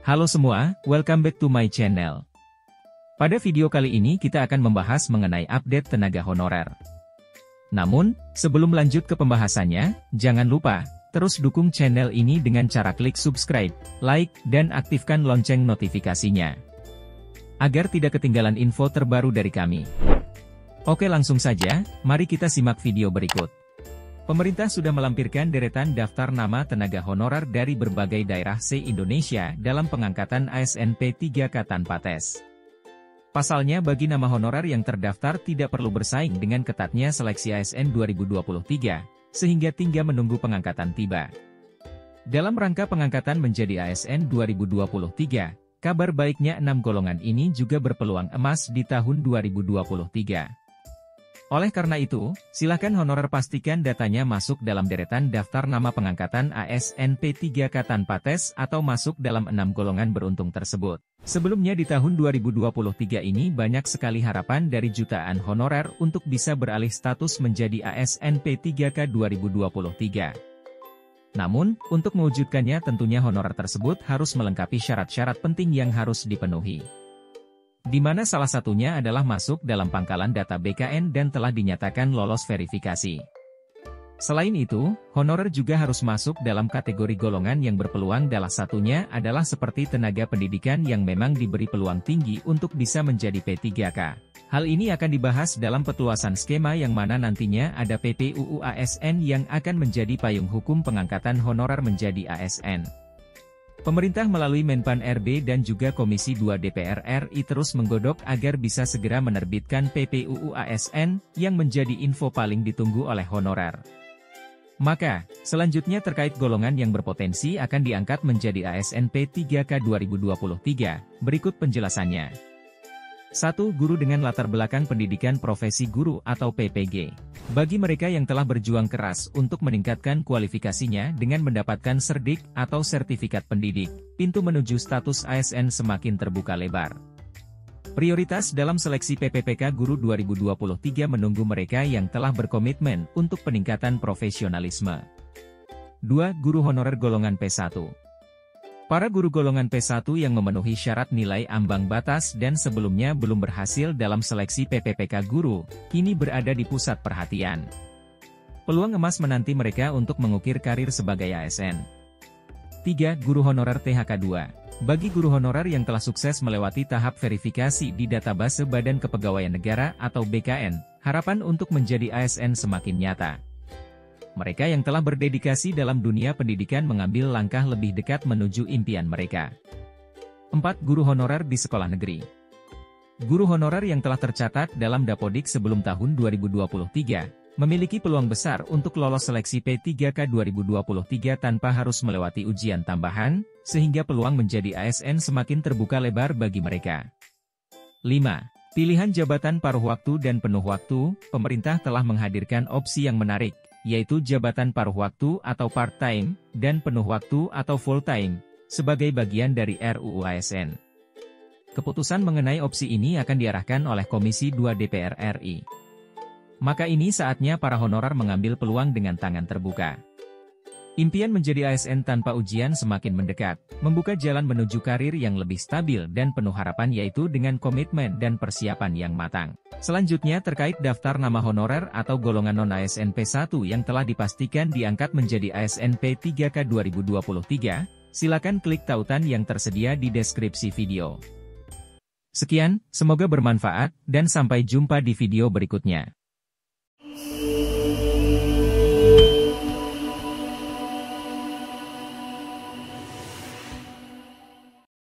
Halo semua, welcome back to my channel. Pada video kali ini kita akan membahas mengenai update tenaga honorer. Namun, sebelum lanjut ke pembahasannya, jangan lupa, terus dukung channel ini dengan cara klik subscribe, like, dan aktifkan lonceng notifikasinya. Agar tidak ketinggalan info terbaru dari kami. Oke langsung saja, mari kita simak video berikut. Pemerintah sudah melampirkan deretan daftar nama tenaga honorer dari berbagai daerah se-Indonesia dalam pengangkatan ASN P3K tanpa tes. Pasalnya bagi nama honorer yang terdaftar tidak perlu bersaing dengan ketatnya seleksi ASN 2023, sehingga tinggal menunggu pengangkatan tiba. Dalam rangka pengangkatan menjadi ASN 2023, kabar baiknya 6 golongan ini juga berpeluang emas di tahun 2023. Oleh karena itu, silakan honorer pastikan datanya masuk dalam deretan daftar nama pengangkatan ASN P3K tanpa tes atau masuk dalam 6 golongan beruntung tersebut. Sebelumnya di tahun 2023 ini banyak sekali harapan dari jutaan honorer untuk bisa beralih status menjadi ASN P3K 2023. Namun, untuk mewujudkannya tentunya honorer tersebut harus melengkapi syarat-syarat penting yang harus dipenuhi. Di mana salah satunya adalah masuk dalam pangkalan data BKN dan telah dinyatakan lolos verifikasi. Selain itu, honorer juga harus masuk dalam kategori golongan yang berpeluang, salah satunya adalah seperti tenaga pendidikan yang memang diberi peluang tinggi untuk bisa menjadi P3K. Hal ini akan dibahas dalam peluasan skema yang mana nantinya ada PP UU ASN yang akan menjadi payung hukum pengangkatan honorer menjadi ASN. Pemerintah melalui Menpan RB dan juga Komisi 2 DPR RI terus menggodok agar bisa segera menerbitkan PP UU ASN, yang menjadi info paling ditunggu oleh honorer. Maka, selanjutnya terkait golongan yang berpotensi akan diangkat menjadi ASN P3K 2023, berikut penjelasannya. 1. Guru dengan latar belakang pendidikan profesi guru atau PPG. Bagi mereka yang telah berjuang keras untuk meningkatkan kualifikasinya dengan mendapatkan serdik atau sertifikat pendidik, pintu menuju status ASN semakin terbuka lebar. Prioritas dalam seleksi PPPK Guru 2023 menunggu mereka yang telah berkomitmen untuk peningkatan profesionalisme. 2. Guru honorer golongan P1. Para guru golongan P1 yang memenuhi syarat nilai ambang batas dan sebelumnya belum berhasil dalam seleksi PPPK Guru, kini berada di pusat perhatian. Peluang emas menanti mereka untuk mengukir karir sebagai ASN. 3. Guru honorer THK 2. Bagi guru honorer yang telah sukses melewati tahap verifikasi di database Badan Kepegawaian Negara atau BKN, harapan untuk menjadi ASN semakin nyata. Mereka yang telah berdedikasi dalam dunia pendidikan mengambil langkah lebih dekat menuju impian mereka. 4. Guru honorer di sekolah negeri. Guru honorer yang telah tercatat dalam Dapodik sebelum tahun 2023, memiliki peluang besar untuk lolos seleksi P3K 2023 tanpa harus melewati ujian tambahan, sehingga peluang menjadi ASN semakin terbuka lebar bagi mereka. 5. Pilihan jabatan paruh waktu dan penuh waktu. Pemerintah telah menghadirkan opsi yang menarik, yaitu jabatan paruh waktu atau part-time, dan penuh waktu atau full-time, sebagai bagian dari RUU ASN. Keputusan mengenai opsi ini akan diarahkan oleh Komisi 2 DPR RI. Maka ini saatnya para honorer mengambil peluang dengan tangan terbuka. Impian menjadi ASN tanpa ujian semakin mendekat, membuka jalan menuju karir yang lebih stabil dan penuh harapan, yaitu dengan komitmen dan persiapan yang matang. Selanjutnya terkait daftar nama honorer atau golongan non-ASN P1 yang telah dipastikan diangkat menjadi ASN P3K 2023, silakan klik tautan yang tersedia di deskripsi video. Sekian, semoga bermanfaat, dan sampai jumpa di video berikutnya.